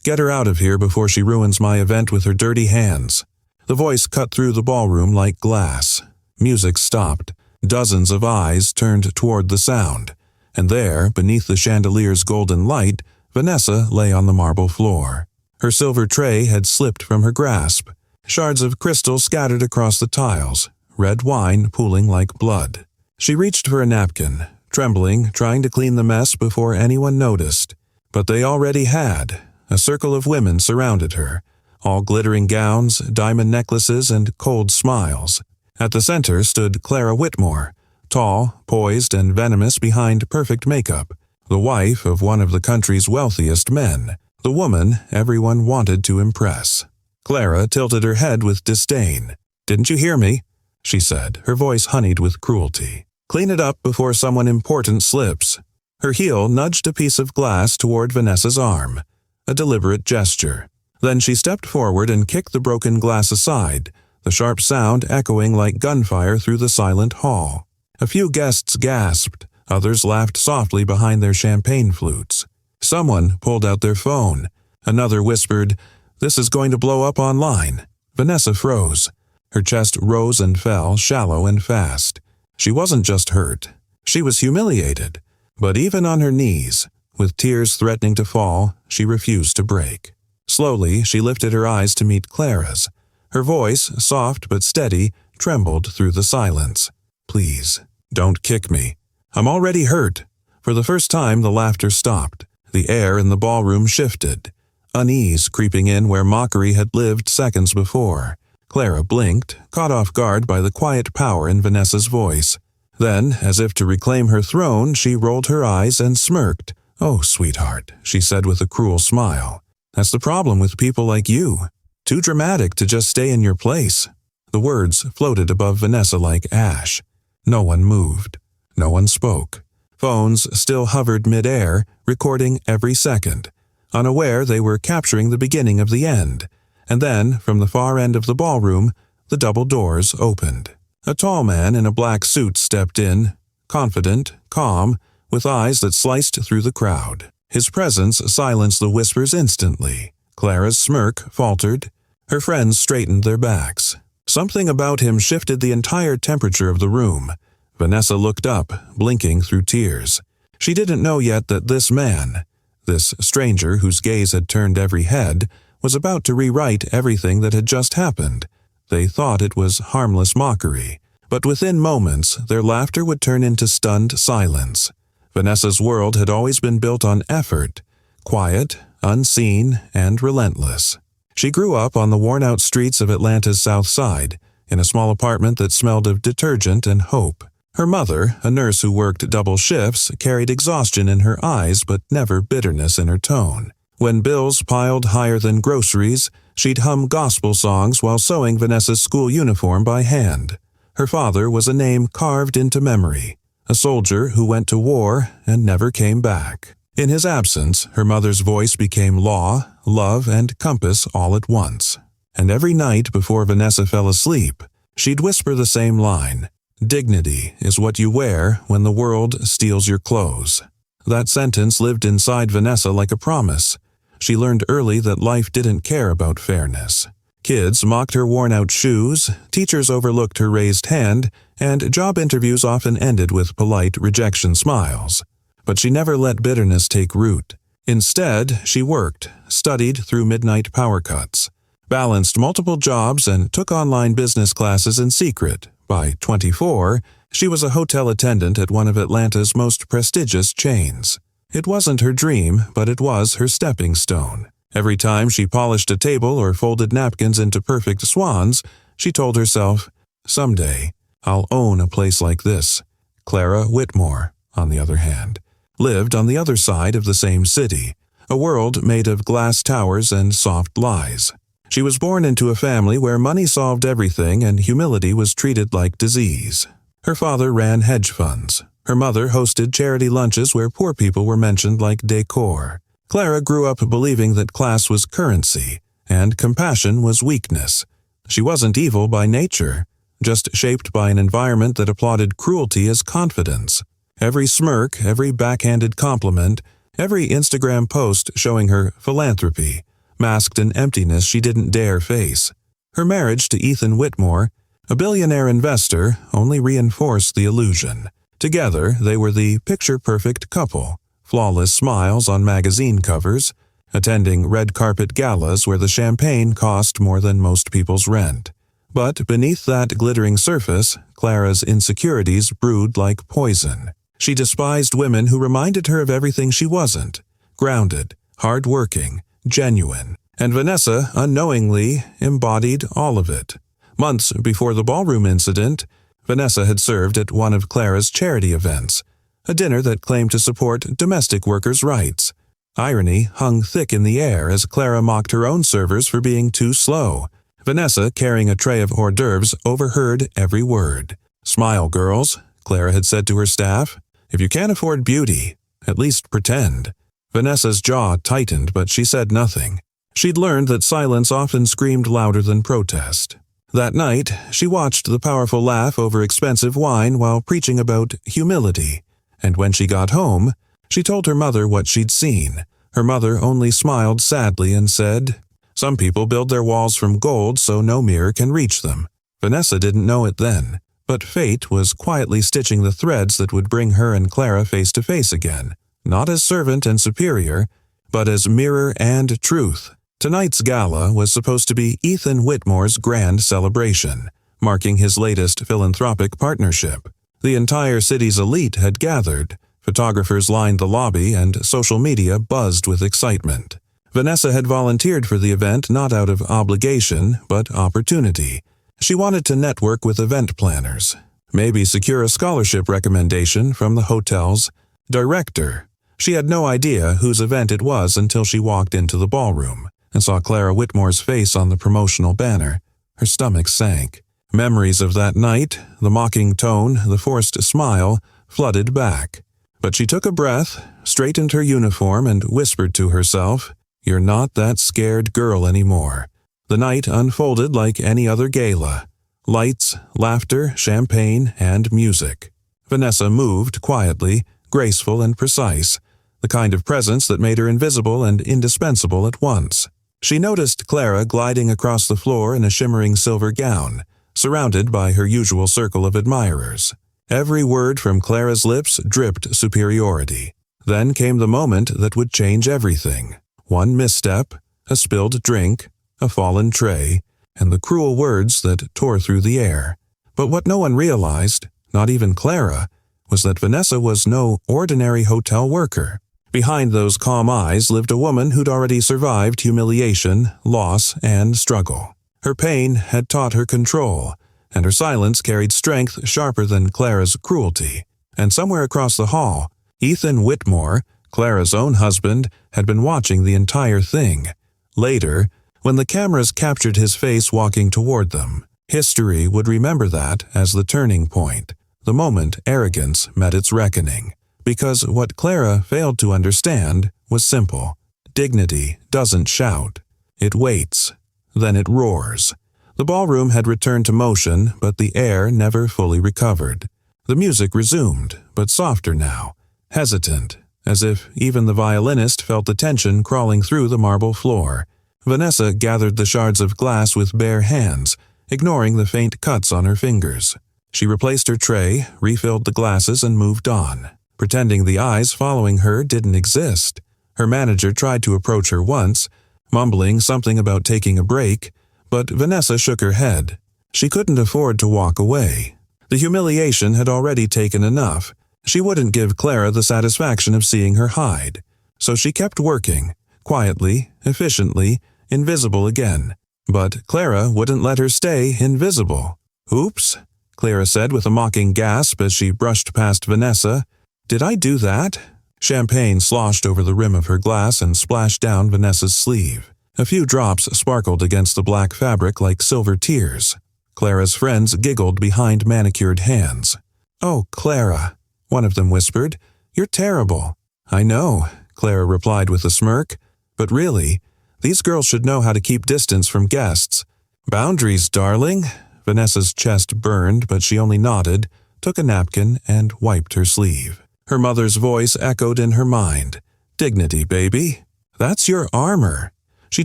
Get her out of here before she ruins my event with her dirty hands." The voice cut through the ballroom like glass. Music stopped. Dozens of eyes turned toward the sound. And there, beneath the chandelier's golden light, Vanessa lay on the marble floor. Her silver tray had slipped from her grasp. Shards of crystal scattered across the tiles, red wine pooling like blood. She reached for a napkin, trembling, trying to clean the mess before anyone noticed. But they already had. A circle of women surrounded her, all glittering gowns, diamond necklaces, and cold smiles. At the center stood Clara Whitmore, tall, poised, and venomous behind perfect makeup, the wife of one of the country's wealthiest men, the woman everyone wanted to impress. Clara tilted her head with disdain. "Didn't you hear me?" she said, her voice honeyed with cruelty. "Clean it up before someone important slips." Her heel nudged a piece of glass toward Vanessa's arm, a deliberate gesture. Then she stepped forward and kicked the broken glass aside, the sharp sound echoing like gunfire through the silent hall. A few guests gasped, others laughed softly behind their champagne flutes. Someone pulled out their phone. Another whispered, "This is going to blow up online." Vanessa froze. Her chest rose and fell, shallow and fast. She wasn't just hurt. She was humiliated. But even on her knees, with tears threatening to fall, she refused to break. Slowly, she lifted her eyes to meet Clara's. Her voice, soft but steady, trembled through the silence. "Please, don't kick me. I'm already hurt." For the first time, the laughter stopped. The air in the ballroom shifted, unease creeping in where mockery had lived seconds before. Clara blinked, caught off guard by the quiet power in Vanessa's voice. Then, as if to reclaim her throne, she rolled her eyes and smirked. "Oh, sweetheart," she said with a cruel smile. "That's the problem with people like you. Too dramatic to just stay in your place." The words floated above Vanessa like ash. No one moved. No one spoke. Phones still hovered mid-air, recording every second. Unaware they were capturing the beginning of the end. And then, from the far end of the ballroom, the double doors opened. A tall man in a black suit stepped in, confident, calm, with eyes that sliced through the crowd. His presence silenced the whispers instantly. Clara's smirk faltered. Her friends straightened their backs. Something about him shifted the entire temperature of the room. Vanessa looked up, blinking through tears. She didn't know yet that this man, this stranger whose gaze had turned every head, was about to rewrite everything that had just happened. They thought it was harmless mockery, but within moments their laughter would turn into stunned silence. Vanessa's world had always been built on effort, quiet, unseen, and relentless. She grew up on the worn-out streets of Atlanta's South Side, in a small apartment that smelled of detergent and hope. Her mother, a nurse who worked double shifts, carried exhaustion in her eyes but never bitterness in her tone. When bills piled higher than groceries, she'd hum gospel songs while sewing Vanessa's school uniform by hand. Her father was a name carved into memory, a soldier who went to war and never came back. In his absence, her mother's voice became law, love, and compass all at once. And every night before Vanessa fell asleep, she'd whisper the same line, "Dignity is what you wear when the world steals your clothes." That sentence lived inside Vanessa like a promise. She learned early that life didn't care about fairness. Kids mocked her worn-out shoes, teachers overlooked her raised hand, and job interviews often ended with polite rejection smiles. But she never let bitterness take root. Instead, she worked, studied through midnight power cuts, balanced multiple jobs, and took online business classes in secret. By 24, she was a hotel attendant at one of Atlanta's most prestigious chains. It wasn't her dream, but it was her stepping stone. Every time she polished a table or folded napkins into perfect swans, she told herself, "Someday, I'll own a place like this." Clara Whitmore, on the other hand, lived on the other side of the same city, a world made of glass towers and soft lies. She was born into a family where money solved everything and humility was treated like disease. Her father ran hedge funds. Her mother hosted charity lunches where poor people were mentioned like decor. Clara grew up believing that class was currency and compassion was weakness. She wasn't evil by nature, just shaped by an environment that applauded cruelty as confidence. Every smirk, every backhanded compliment, every Instagram post showing her philanthropy masked an emptiness she didn't dare face. Her marriage to Ethan Whitmore, a billionaire investor, only reinforced the illusion. Together, they were the picture-perfect couple, flawless smiles on magazine covers, attending red carpet galas where the champagne cost more than most people's rent. But beneath that glittering surface, Clara's insecurities brewed like poison. She despised women who reminded her of everything she wasn't: grounded, hard-working, genuine. And Vanessa, unknowingly, embodied all of it. Months before the ballroom incident, Vanessa had served at one of Clara's charity events, a dinner that claimed to support domestic workers' rights. Irony hung thick in the air as Clara mocked her own servers for being too slow. Vanessa, carrying a tray of hors d'oeuvres, overheard every word. "Smile, girls," Clara had said to her staff. "If you can't afford beauty, at least pretend." Vanessa's jaw tightened, but she said nothing. She'd learned that silence often screamed louder than protest. That night, she watched the powerful laugh over expensive wine while preaching about humility. And when she got home, she told her mother what she'd seen. Her mother only smiled sadly and said, "Some people build their walls from gold so no mirror can reach them." Vanessa didn't know it then, but fate was quietly stitching the threads that would bring her and Clara face to face again, not as servant and superior, but as mirror and truth. Tonight's gala was supposed to be Ethan Whitmore's grand celebration, marking his latest philanthropic partnership. The entire city's elite had gathered. Photographers lined the lobby and social media buzzed with excitement. Vanessa had volunteered for the event not out of obligation, but opportunity. She wanted to network with event planners, maybe secure a scholarship recommendation from the hotel's director. She had no idea whose event it was until she walked into the ballroom and saw Clara Whitmore's face on the promotional banner. Her stomach sank. Memories of that night, the mocking tone, the forced smile, flooded back. But she took a breath, straightened her uniform, and whispered to herself, "You're not that scared girl anymore." The night unfolded like any other gala. Lights, laughter, champagne, and music. Vanessa moved quietly, graceful and precise, the kind of presence that made her invisible and indispensable at once. She noticed Clara gliding across the floor in a shimmering silver gown, surrounded by her usual circle of admirers. Every word from Clara's lips dripped superiority. Then came the moment that would change everything. One misstep, a spilled drink, a fallen tray, and the cruel words that tore through the air. But what no one realized, not even Clara, was that Vanessa was no ordinary hotel worker. Behind those calm eyes lived a woman who'd already survived humiliation, loss, and struggle. Her pain had taught her control, and her silence carried strength sharper than Clara's cruelty. And somewhere across the hall, Ethan Whitmore, Clara's own husband, had been watching the entire thing. Later, when the cameras captured his face walking toward them, history would remember that as the turning point, the moment arrogance met its reckoning. Because what Clara failed to understand was simple. Dignity doesn't shout. It waits. Then it roars. The ballroom had returned to motion, but the air never fully recovered. The music resumed, but softer now, hesitant, as if even the violinist felt the tension crawling through the marble floor. Vanessa gathered the shards of glass with bare hands, ignoring the faint cuts on her fingers. She replaced her tray, refilled the glasses, and moved on, pretending the eyes following her didn't exist. Her manager tried to approach her once, mumbling something about taking a break, but Vanessa shook her head. She couldn't afford to walk away. The humiliation had already taken enough. She wouldn't give Clara the satisfaction of seeing her hide. So she kept working, quietly, efficiently, invisible again. But Clara wouldn't let her stay invisible. "Oops," Clara said with a mocking gasp as she brushed past Vanessa. "Did I do that?" Champagne sloshed over the rim of her glass and splashed down Vanessa's sleeve. A few drops sparkled against the black fabric like silver tears. Clara's friends giggled behind manicured hands. "Oh, Clara," one of them whispered, "you're terrible." "I know," Clara replied with a smirk, "but really, these girls should know how to keep distance from guests." "Boundaries, darling." Vanessa's chest burned, but she only nodded, took a napkin, and wiped her sleeve. Her mother's voice echoed in her mind. "Dignity, baby. That's your armor." She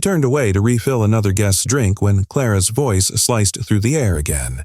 turned away to refill another guest's drink when Clara's voice sliced through the air again.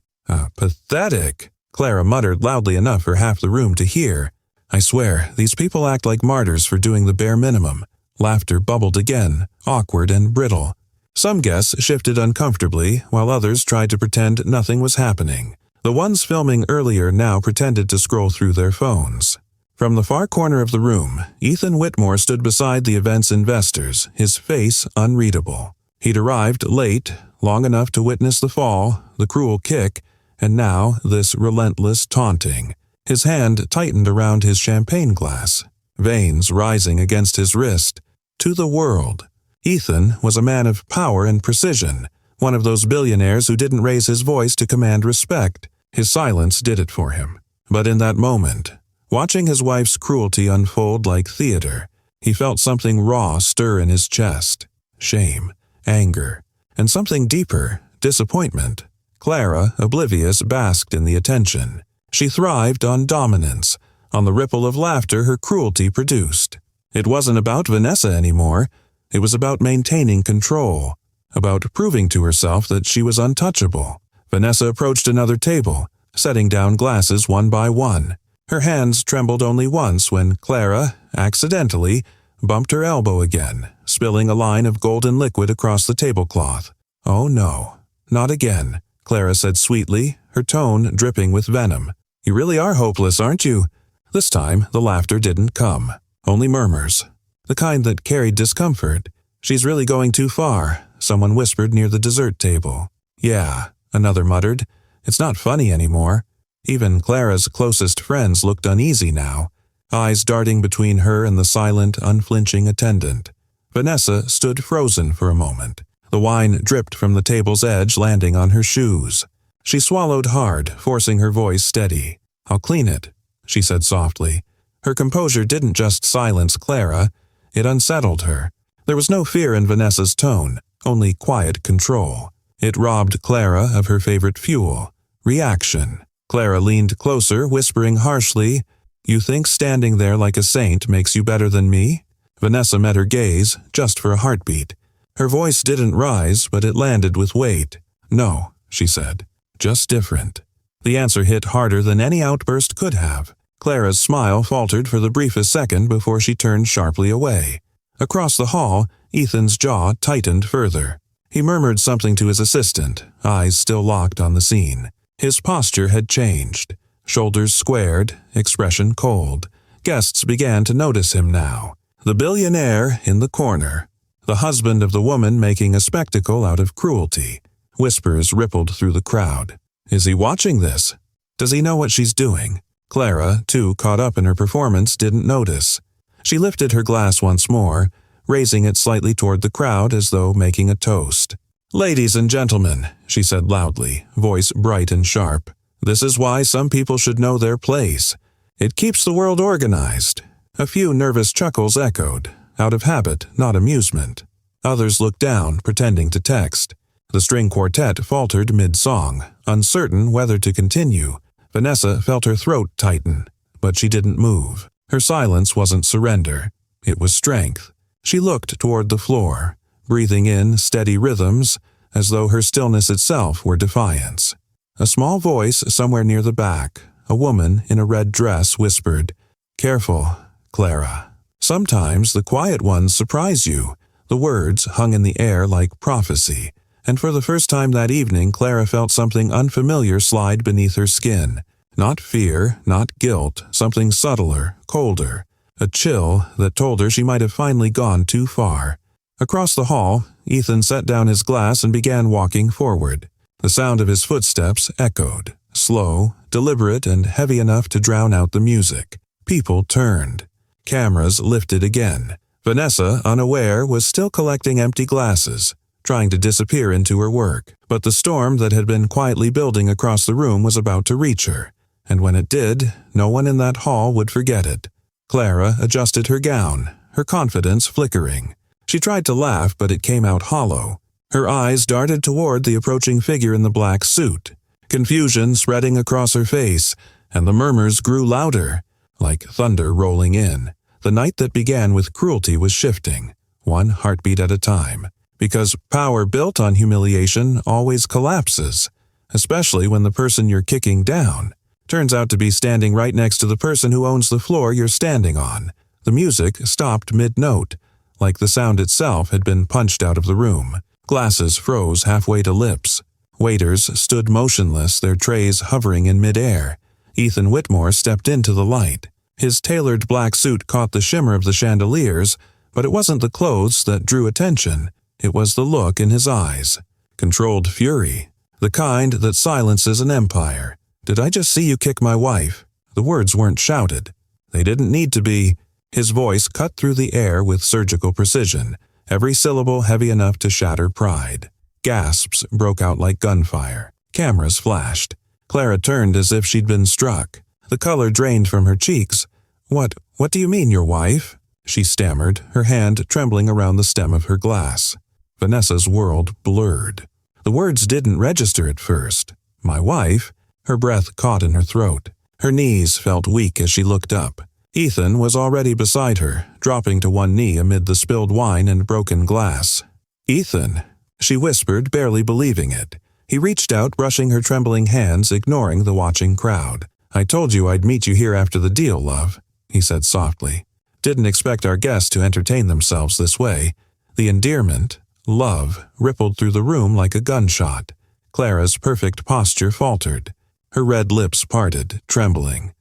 Pathetic, Clara muttered loudly enough for half the room to hear. I swear, these people act like martyrs for doing the bare minimum. Laughter bubbled again, awkward and brittle. Some guests shifted uncomfortably, while others tried to pretend nothing was happening. The ones filming earlier now pretended to scroll through their phones. From the far corner of the room, Ethan Whitmore stood beside the event's investors, his face unreadable. He'd arrived late, long enough to witness the fall, the cruel kick, and now this relentless taunting. His hand tightened around his champagne glass, veins rising against his wrist. To the world. Ethan was a man of power and precision, one of those billionaires who didn't raise his voice to command respect. His silence did it for him. But in that moment, watching his wife's cruelty unfold like theater, he felt something raw stir in his chest. Shame, anger, and something deeper, disappointment. Clara, oblivious, basked in the attention. She thrived on dominance, on the ripple of laughter her cruelty produced. It wasn't about Vanessa anymore. It was about maintaining control, about proving to herself that she was untouchable. Vanessa approached another table, setting down glasses one by one. Her hands trembled only once when Clara, accidentally, bumped her elbow again, spilling a line of golden liquid across the tablecloth. Oh no, not again, Clara said sweetly, her tone dripping with venom. You really are hopeless, aren't you? This time, the laughter didn't come. Only murmurs. The kind that carried discomfort. She's really going too far, someone whispered near the dessert table. Yeah, another muttered. It's not funny anymore. Even Clara's closest friends looked uneasy now, eyes darting between her and the silent, unflinching attendant. Vanessa stood frozen for a moment. The wine dripped from the table's edge, landing on her shoes. She swallowed hard, forcing her voice steady. I'll clean it, she said softly. Her composure didn't just silence Clara, it unsettled her. There was no fear in Vanessa's tone, only quiet control. It robbed Clara of her favorite fuel, reaction. Clara leaned closer, whispering harshly, You think standing there like a saint makes you better than me? Vanessa met her gaze, just for a heartbeat. Her voice didn't rise, but it landed with weight. No, she said, just different. The answer hit harder than any outburst could have. Clara's smile faltered for the briefest second before she turned sharply away. Across the hall, Ethan's jaw tightened further. He murmured something to his assistant, eyes still locked on the scene. His posture had changed. Shoulders squared, expression cold. Guests began to notice him now. The billionaire in the corner. The husband of the woman making a spectacle out of cruelty. Whispers rippled through the crowd. Is he watching this? Does he know what she's doing? Clara, too caught up in her performance, didn't notice. She lifted her glass once more, raising it slightly toward the crowd as though making a toast. Ladies and gentlemen, she said loudly, voice bright and sharp, this is why some people should know their place. It keeps the world organized. A few nervous chuckles echoed, out of habit, not amusement. Others looked down, pretending to text. The string quartet faltered mid-song, uncertain whether to continue. Vanessa felt her throat tighten, but she didn't move. Her silence wasn't surrender. It was strength. She looked toward the floor, breathing in steady rhythms, as though her stillness itself were defiance. A small voice somewhere near the back, a woman in a red dress, whispered, Careful, Clara. Sometimes the quiet ones surprise you. The words hung in the air like prophecy. And for the first time that evening, Clara felt something unfamiliar slide beneath her skin. Not fear, not guilt, something subtler, colder. A chill that told her she might have finally gone too far. Across the hall, Ethan set down his glass and began walking forward. The sound of his footsteps echoed, slow, deliberate, and heavy enough to drown out the music. People turned. Cameras lifted again. Vanessa, unaware, was still collecting empty glasses, trying to disappear into her work. But the storm that had been quietly building across the room was about to reach her, and when it did, no one in that hall would forget it. Clara adjusted her gown, her confidence flickering. She tried to laugh, but it came out hollow. Her eyes darted toward the approaching figure in the black suit, confusion spreading across her face, and the murmurs grew louder, like thunder rolling in. The night that began with cruelty was shifting, one heartbeat at a time. Because power built on humiliation always collapses, especially when the person you're kicking down turns out to be standing right next to the person who owns the floor you're standing on. The music stopped mid-note, like the sound itself had been punched out of the room. Glasses froze halfway to lips. Waiters stood motionless, their trays hovering in midair. Ethan Whitmore stepped into the light. His tailored black suit caught the shimmer of the chandeliers, but it wasn't the clothes that drew attention. It was the look in his eyes. Controlled fury. The kind that silences an empire. "Did I just see you kick my wife?" The words weren't shouted. They didn't need to be. His voice cut through the air with surgical precision, every syllable heavy enough to shatter pride. Gasps broke out like gunfire. Cameras flashed. Clara turned as if she'd been struck. The color drained from her cheeks. What do you mean, your wife?" she stammered, her hand trembling around the stem of her glass. Vanessa's world blurred. The words didn't register at first. My wife? Her breath caught in her throat. Her knees felt weak as she looked up. Ethan was already beside her, dropping to one knee amid the spilled wine and broken glass. "Ethan," she whispered, barely believing it. He reached out, brushing her trembling hands, ignoring the watching crowd. "I told you I'd meet you here after the deal, love," he said softly. "Didn't expect our guests to entertain themselves this way." The endearment, love, rippled through the room like a gunshot. Clara's perfect posture faltered. Her red lips parted, trembling.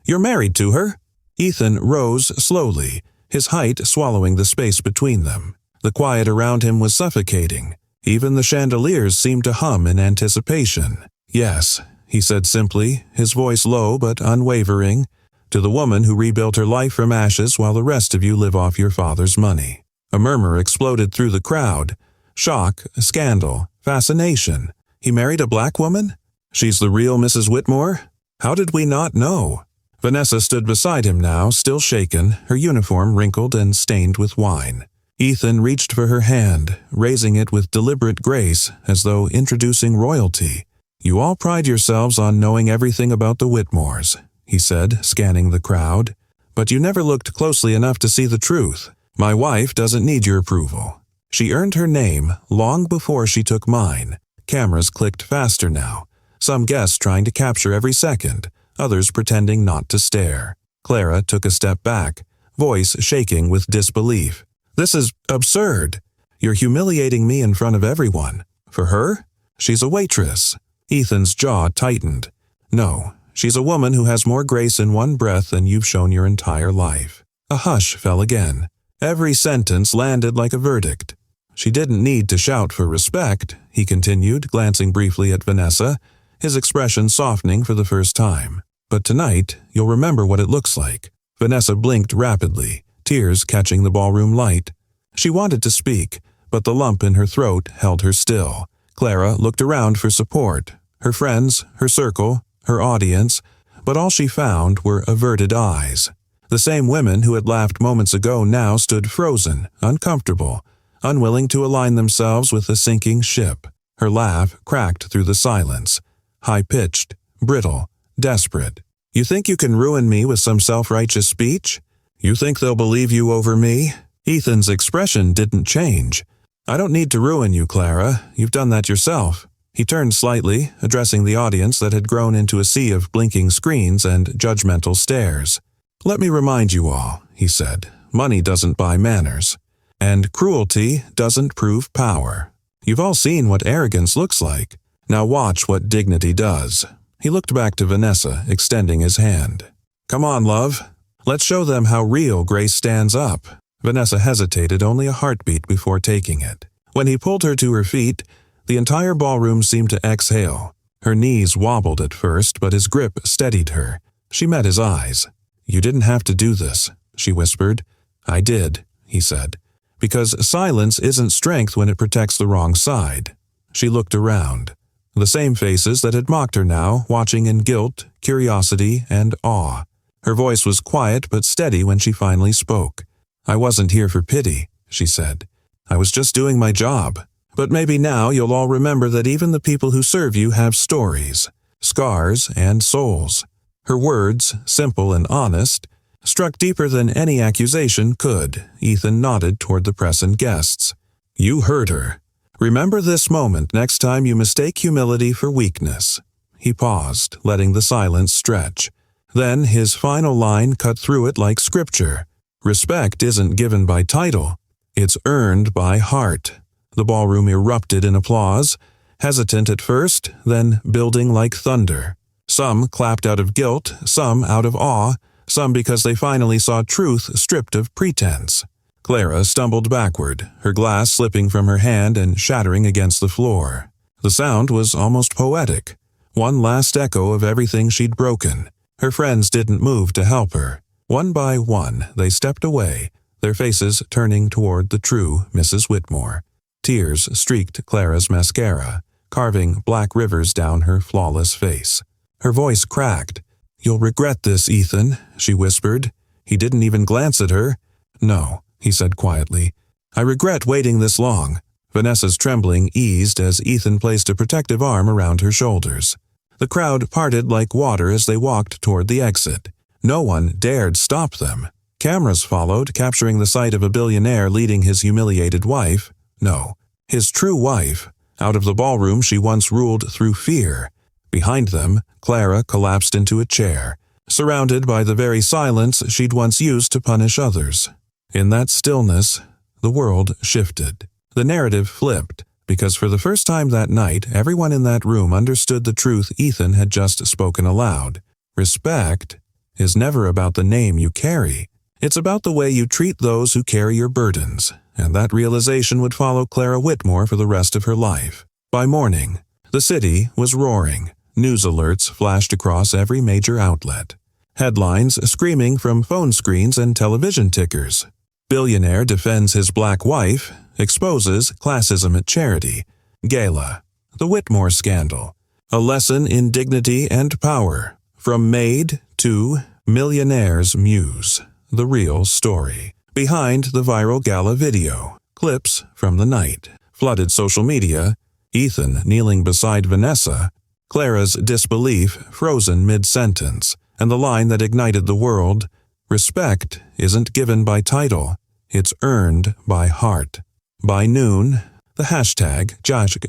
You're married to her?" Ethan rose slowly, his height swallowing the space between them. The quiet around him was suffocating. Even the chandeliers seemed to hum in anticipation. "Yes," he said simply, his voice low but unwavering, "to the woman who rebuilt her life from ashes while the rest of you live off your father's money." A murmur exploded through the crowd. Shock, scandal, fascination. He married a black woman? She's the real Mrs. Whitmore? How did we not know? Vanessa stood beside him now, still shaken, her uniform wrinkled and stained with wine. Ethan reached for her hand, raising it with deliberate grace, as though introducing royalty. "You all pride yourselves on knowing everything about the Whitmores," he said, scanning the crowd. "But you never looked closely enough to see the truth. My wife doesn't need your approval. She earned her name long before she took mine." Cameras clicked faster now, some guests trying to capture every second, others pretending not to stare. Clara took a step back, voice shaking with disbelief. "This is absurd. You're humiliating me in front of everyone. For her? She's a waitress." Ethan's jaw tightened. "No, she's a woman who has more grace in one breath than you've shown your entire life." A hush fell again. Every sentence landed like a verdict. "She didn't need to shout for respect," he continued, glancing briefly at Vanessa, his expression softening for the first time. "But tonight, you'll remember what it looks like." Vanessa blinked rapidly, tears catching the ballroom light. She wanted to speak, but the lump in her throat held her still. Clara looked around for support, her friends, her circle, her audience, but all she found were averted eyes. The same women who had laughed moments ago now stood frozen, uncomfortable, unwilling to align themselves with the sinking ship. Her laugh cracked through the silence, high-pitched, brittle, desperate. "You think you can ruin me with some self-righteous speech? You think they'll believe you over me?" Ethan's expression didn't change. "I don't need to ruin you, Clara. You've done that yourself." He turned slightly, addressing the audience that had grown into a sea of blinking screens and judgmental stares. "Let me remind you all," he said, "money doesn't buy manners. And cruelty doesn't prove power. You've all seen what arrogance looks like. Now watch what dignity does." He looked back to Vanessa, extending his hand. "Come on, love. Let's show them how real grace stands up." Vanessa hesitated only a heartbeat before taking it. When he pulled her to her feet, the entire ballroom seemed to exhale. Her knees wobbled at first, but his grip steadied her. She met his eyes. "You didn't have to do this," she whispered. "I did," he said. "Because silence isn't strength when it protects the wrong side." She looked around. The same faces that had mocked her now, watching in guilt, curiosity, and awe. Her voice was quiet but steady when she finally spoke. "I wasn't here for pity," she said. "I was just doing my job. But maybe now you'll all remember that even the people who serve you have stories, scars, and souls." Her words, simple and honest, struck deeper than any accusation could. Ethan nodded toward the press and guests. You heard her. Remember this moment next time you mistake humility for weakness." He paused, letting the silence stretch. Then his final line cut through it like scripture. "Respect isn't given by title. It's earned by heart." The ballroom erupted in applause, hesitant at first, then building like thunder. Some clapped out of guilt, some out of awe, some because they finally saw truth stripped of pretense. Clara stumbled backward, her glass slipping from her hand and shattering against the floor. The sound was almost poetic, one last echo of everything she'd broken. Her friends didn't move to help her. One by one, they stepped away, their faces turning toward the true Mrs. Whitmore. Tears streaked Clara's mascara, carving black rivers down her flawless face. Her voice cracked. "You'll regret this, Ethan," she whispered. He didn't even glance at her. "No," he said quietly. "I regret waiting this long." Vanessa's trembling eased as Ethan placed a protective arm around her shoulders. The crowd parted like water as they walked toward the exit. No one dared stop them. Cameras followed, capturing the sight of a billionaire leading his humiliated wife, no, his true wife, out of the ballroom she once ruled through fear. Behind them, Clara collapsed into a chair, surrounded by the very silence she'd once used to punish others. In that stillness, the world shifted. The narrative flipped, because for the first time that night, everyone in that room understood the truth Ethan had just spoken aloud. Respect is never about the name you carry. It's about the way you treat those who carry your burdens, and that realization would follow Clara Whitmore for the rest of her life. By morning, the city was roaring. News alerts flashed across every major outlet. Headlines screaming from phone screens and television tickers. Billionaire defends his black wife, exposes classism at charity. Gala. The Whitmore scandal. A lesson in dignity and power. From maid to millionaire's muse. The real story. Behind the viral gala video. Clips from the night. Flooded social media. Ethan kneeling beside Vanessa. Clara's disbelief frozen mid-sentence. And the line that ignited the world. Respect isn't given by title. It's earned by heart. By noon, the hashtag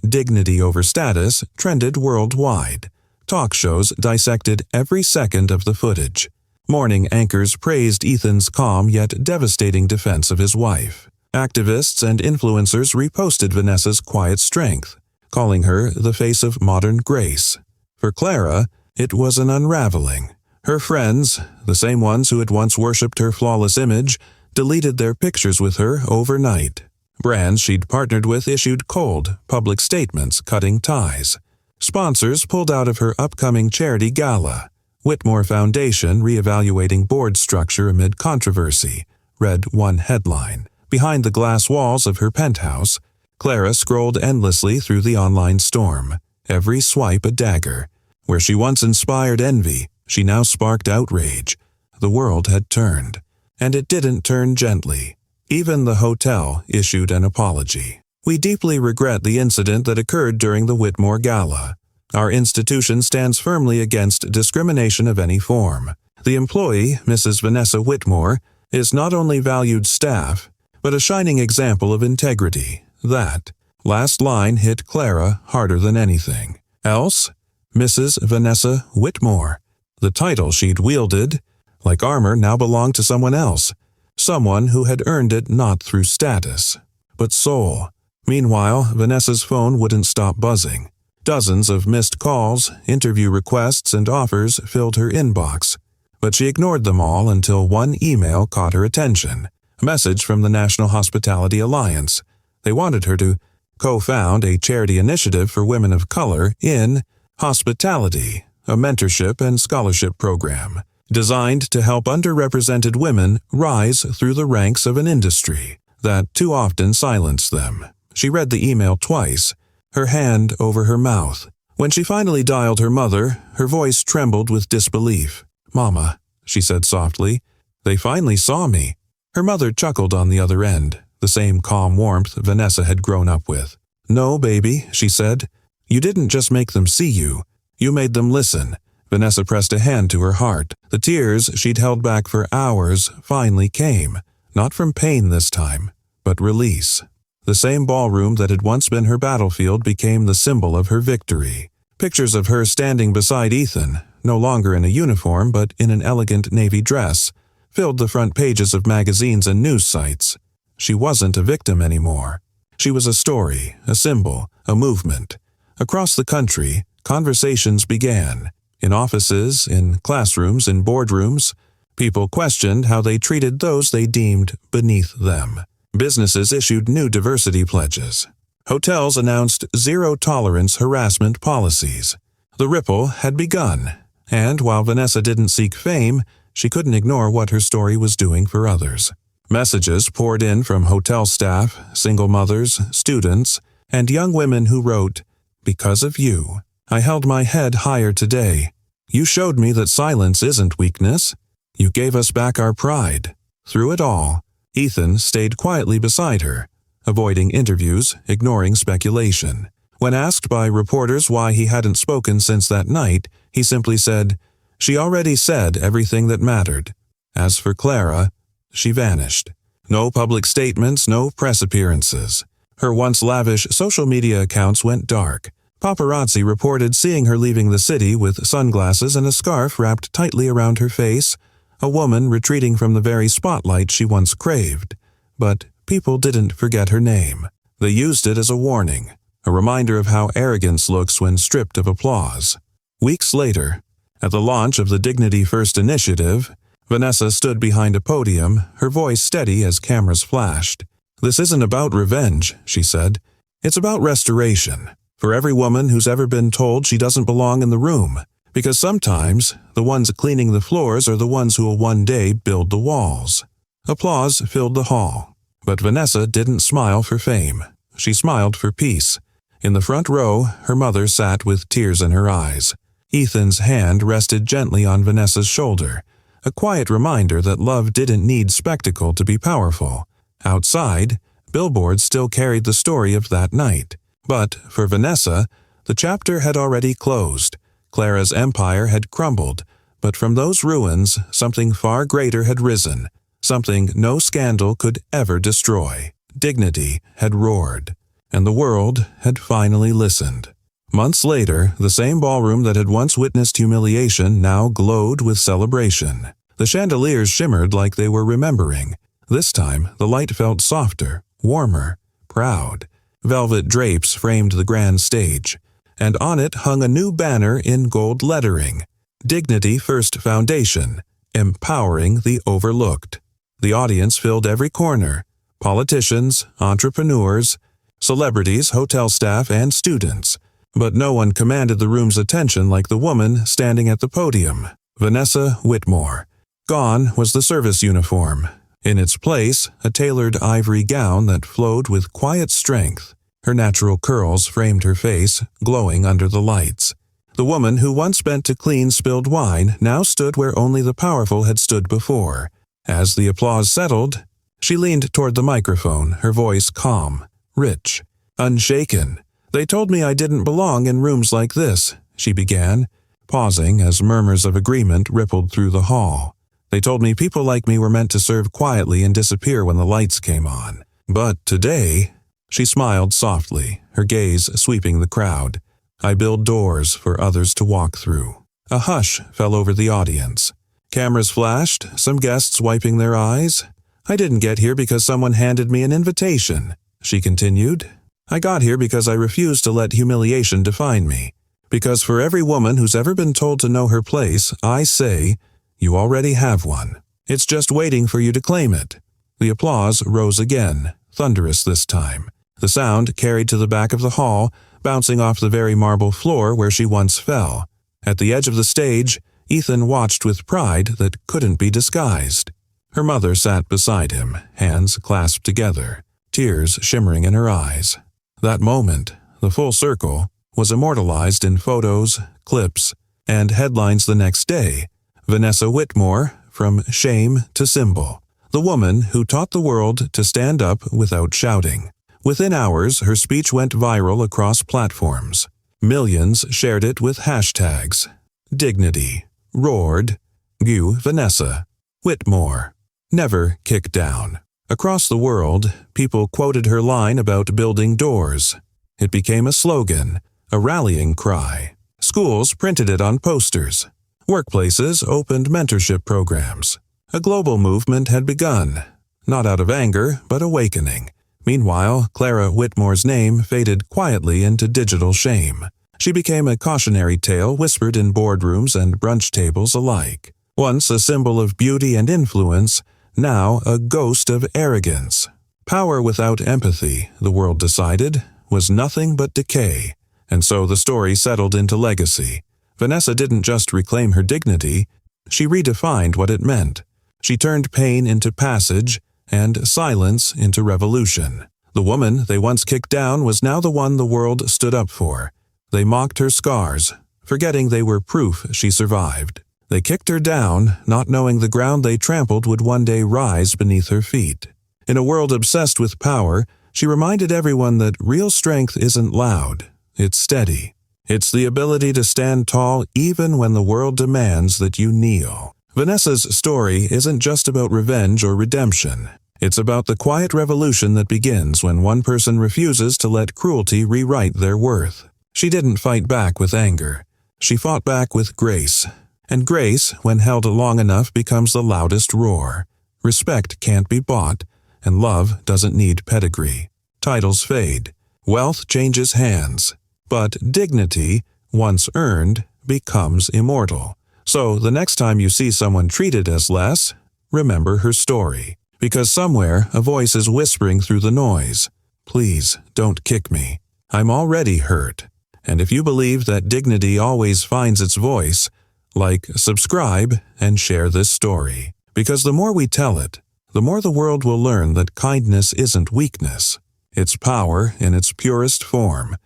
#dignity over status trended worldwide. Talk shows dissected every second of the footage. Morning anchors praised Ethan's calm yet devastating defense of his wife. Activists and influencers reposted Vanessa's quiet strength, calling her the face of modern grace. For Clara, it was an unraveling. Her friends, the same ones who had once worshipped her flawless image, deleted their pictures with her overnight. Brands she'd partnered with issued cold, public statements cutting ties. Sponsors pulled out of her upcoming charity gala. Whitmore Foundation reevaluating board structure amid controversy, read one headline. Behind the glass walls of her penthouse, Clara scrolled endlessly through the online storm, every swipe a dagger. Where she once inspired envy, she now sparked outrage. The world had turned, and it didn't turn gently. Even the hotel issued an apology. "We deeply regret the incident that occurred during the Whitmore Gala. Our institution stands firmly against discrimination of any form. The employee, Mrs. Vanessa Whitmore, is not only valued staff, but a shining example of integrity." That last line hit Clara harder than anything. Else, Mrs. Vanessa Whitmore. The title she'd wielded, like armor, now belonged to someone else. Someone who had earned it not through status, but soul. Meanwhile, Vanessa's phone wouldn't stop buzzing. Dozens of missed calls, interview requests, and offers filled her inbox. But she ignored them all until one email caught her attention. A message from the National Hospitality Alliance. They wanted her to co-found a charity initiative for women of color in hospitality, a mentorship and scholarship program designed to help underrepresented women rise through the ranks of an industry that too often silenced them. She read the email twice, her hand over her mouth. When she finally dialed her mother, her voice trembled with disbelief. "Mama," she said softly, "they finally saw me." Her mother chuckled on the other end, the same calm warmth Vanessa had grown up with. "No, baby," she said. "You didn't just make them see you. You made them listen." Vanessa pressed a hand to her heart. The tears she'd held back for hours finally came, not from pain this time, but release. The same ballroom that had once been her battlefield became the symbol of her victory. Pictures of her standing beside Ethan, no longer in a uniform but in an elegant navy dress, filled the front pages of magazines and news sites. She wasn't a victim anymore. She was a story, a symbol, a movement. Across the country, conversations began. In offices, in classrooms, in boardrooms, people questioned how they treated those they deemed beneath them. Businesses issued new diversity pledges. Hotels announced zero-tolerance harassment policies. The ripple had begun, and while Vanessa didn't seek fame, she couldn't ignore what her story was doing for others. Messages poured in from hotel staff, single mothers, students, and young women who wrote, "Because of you, I held my head higher today. You showed me that silence isn't weakness. You gave us back our pride." Through it all, Ethan stayed quietly beside her, avoiding interviews, ignoring speculation. When asked by reporters why he hadn't spoken since that night, he simply said, "She already said everything that mattered." As for Clara, she vanished. No public statements, no press appearances. Her once lavish social media accounts went dark. Paparazzi reported seeing her leaving the city with sunglasses and a scarf wrapped tightly around her face, a woman retreating from the very spotlight she once craved. But people didn't forget her name. They used it as a warning, a reminder of how arrogance looks when stripped of applause. Weeks later, at the launch of the Dignity First initiative, Vanessa stood behind a podium, her voice steady as cameras flashed. "This isn't about revenge," she said. "It's about restoration. For every woman who's ever been told she doesn't belong in the room. Because sometimes, the ones cleaning the floors are the ones who will one day build the walls." Applause filled the hall. But Vanessa didn't smile for fame. She smiled for peace. In the front row, her mother sat with tears in her eyes. Ethan's hand rested gently on Vanessa's shoulder, a quiet reminder that love didn't need spectacle to be powerful. Outside, billboards still carried the story of that night. But for Vanessa, the chapter had already closed. Clara's empire had crumbled, but from those ruins, something far greater had risen, something no scandal could ever destroy. Dignity had roared, and the world had finally listened. Months later, the same ballroom that had once witnessed humiliation now glowed with celebration. The chandeliers shimmered like they were remembering. This time, the light felt softer, warmer, proud. Velvet drapes framed the grand stage, and on it hung a new banner in gold lettering. Dignity First Foundation, empowering the overlooked. The audience filled every corner. Politicians, entrepreneurs, celebrities, hotel staff, and students. But no one commanded the room's attention like the woman standing at the podium, Vanessa Whitmore. Gone was the service uniform. In its place, a tailored ivory gown that flowed with quiet strength. Her natural curls framed her face, glowing under the lights. The woman who once bent to clean spilled wine now stood where only the powerful had stood before. As the applause settled, she leaned toward the microphone, her voice calm, rich, unshaken. "They told me I didn't belong in rooms like this," she began, pausing as murmurs of agreement rippled through the hall. "They told me people like me were meant to serve quietly and disappear when the lights came on. But today," she smiled softly, her gaze sweeping the crowd, "I build doors for others to walk through." A hush fell over the audience. Cameras flashed, some guests wiping their eyes. "I didn't get here because someone handed me an invitation," she continued. "I got here because I refused to let humiliation define me. Because for every woman who's ever been told to know her place, I say, you already have one. It's just waiting for you to claim it." The applause rose again, thunderous this time. The sound carried to the back of the hall, bouncing off the very marble floor where she once fell. At the edge of the stage, Ethan watched with pride that couldn't be disguised. Her mother sat beside him, hands clasped together, tears shimmering in her eyes. That moment, the full circle, was immortalized in photos, clips, and headlines the next day. Vanessa Whitmore, from shame to symbol. The woman who taught the world to stand up without shouting. Within hours, her speech went viral across platforms. Millions shared it with hashtags. Dignity, roared, you Vanessa, Whitmore, never kick down. Across the world, people quoted her line about building doors. It became a slogan, a rallying cry. Schools printed it on posters. Workplaces opened mentorship programs. A global movement had begun, not out of anger, but awakening. Meanwhile, Clara Whitmore's name faded quietly into digital shame. She became a cautionary tale whispered in boardrooms and brunch tables alike. Once a symbol of beauty and influence, now a ghost of arrogance. Power without empathy, the world decided, was nothing but decay, and so the story settled into legacy. Vanessa didn't just reclaim her dignity, she redefined what it meant. She turned pain into passage and silence into revolution. The woman they once kicked down was now the one the world stood up for. They mocked her scars, forgetting they were proof she survived. They kicked her down, not knowing the ground they trampled would one day rise beneath her feet. In a world obsessed with power, she reminded everyone that real strength isn't loud, it's steady. It's the ability to stand tall even when the world demands that you kneel. Vanessa's story isn't just about revenge or redemption. It's about the quiet revolution that begins when one person refuses to let cruelty rewrite their worth. She didn't fight back with anger. She fought back with grace. And grace, when held long enough, becomes the loudest roar. Respect can't be bought, and love doesn't need pedigree. Titles fade. Wealth changes hands. But dignity, once earned, becomes immortal. So the next time you see someone treated as less, remember her story. Because somewhere a voice is whispering through the noise. Please don't kick me. I'm already hurt. And if you believe that dignity always finds its voice, like, subscribe, and share this story. Because the more we tell it, the more the world will learn that kindness isn't weakness. It's power in its purest form.